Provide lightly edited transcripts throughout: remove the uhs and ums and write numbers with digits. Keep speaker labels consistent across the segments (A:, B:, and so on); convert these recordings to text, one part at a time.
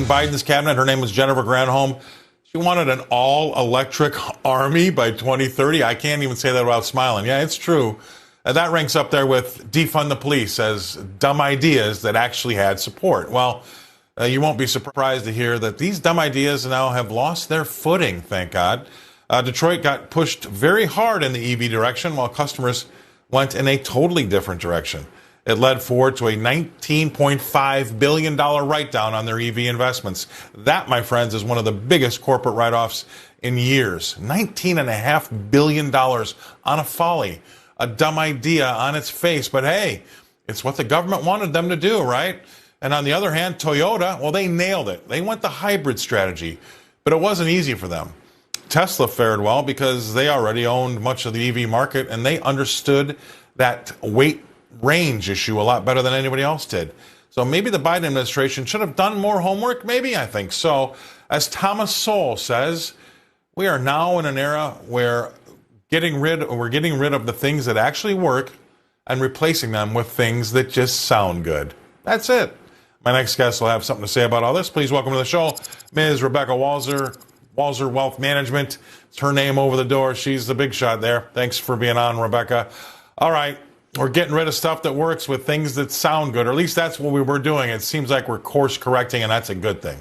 A: Biden's cabinet. Her name was Jennifer Granholm. She wanted an all-electric army by 2030. I can't even say that without smiling. Yeah, it's true. That ranks up there with defund the police as dumb ideas that actually had support. Well, you won't be surprised to hear that these dumb ideas now have lost their footing, thank God. Detroit got pushed very hard in the EV direction while customers went in a totally different direction. It led Ford to a $19.5 billion write-down on their EV investments. That, my friends, is one of the biggest corporate write-offs in years. $19.5 billion on a folly, a dumb idea on its face. But hey, it's what the government wanted them to do, right? And on the other hand, Toyota, well, they nailed it. They went the hybrid strategy, but it wasn't easy for them. Tesla fared well because they already owned much of the EV market and they understood that weight range issue a lot better than anybody else did. So maybe the Biden administration should have done more homework. Maybe, I think so. As Thomas Sowell says, we are now in an era where we're getting rid of the things that actually work and replacing them with things that just sound good. That's it. My next guest will have something to say about all this. Please welcome to the show, Ms. Rebecca Walser, Walser Wealth Management. It's her name over the door. She's the big shot there. Thanks for being on, Rebecca. All right. We're getting rid of stuff that works with things that sound good, or at least that's what we were doing. It seems like we're course correcting, and that's a good thing.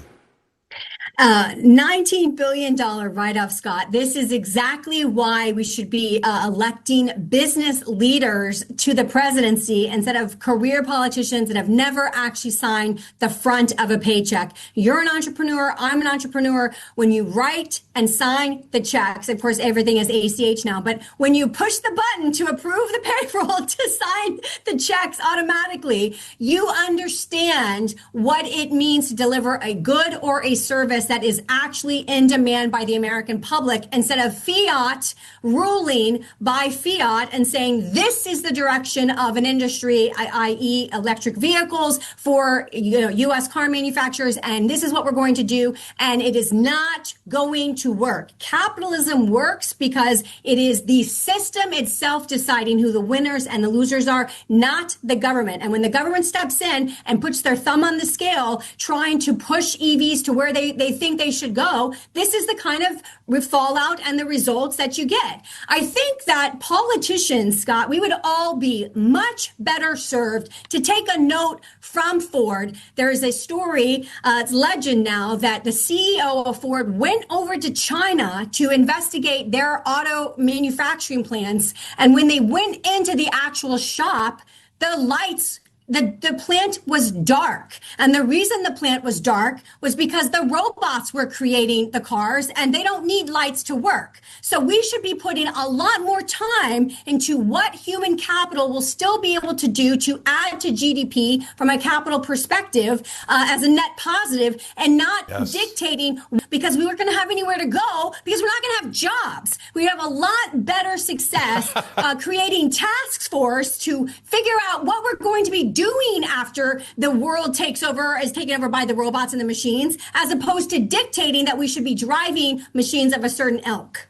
B: $19 billion write-off, Scott. This is exactly why we should be electing business leaders to the presidency instead of career politicians that have never actually signed the front of a paycheck. You're an entrepreneur. I'm an entrepreneur. When you write and sign the checks, of course, everything is ACH now, but when you push the button to approve the payroll to sign the checks automatically, you understand what it means to deliver a good or a service that is actually in demand by the American public instead of fiat ruling by fiat and saying this is the direction of an industry, i.e. electric vehicles for U.S. car manufacturers, and this is what we're going to do, and it is not going to work. Capitalism works because it is the system itself deciding who the winners and the losers are, not the government. And when the government steps in and puts their thumb on the scale trying to push EVs to where they think they should go, this is the kind of fallout and the results that you get. I think that politicians, Scott, we would all be much better served to take a note from Ford. There is a story, it's legend now, that the CEO of Ford went over to China to investigate their auto manufacturing plants. And when they went into the actual shop, the lights the plant was dark. And the reason the plant was dark was because the robots were creating the cars and they don't need lights to work. So we should be putting a lot more time into what human capital will still be able to do to add to GDP from a capital perspective as a net positive, and not dictating because we weren't going to have anywhere to go because we're not going to have jobs. We have a lot better success creating task force to figure out what we're going to be doing after the world is taken over by the robots and the machines, as opposed to dictating that we should be driving machines of a certain ilk.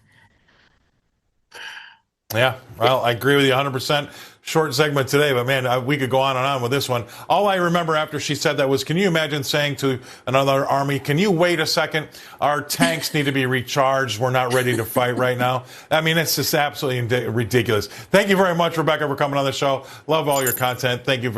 A: Yeah, well, I agree with you 100%. Short segment today, but man, we could go on and on with this one. All I remember after she said that was, can you imagine saying to another army, can you wait a second? Our tanks need to be recharged. We're not ready to fight right now. I mean, it's just absolutely ridiculous. Thank you very much, Rebecca, for coming on the show. Love all your content. Thank you.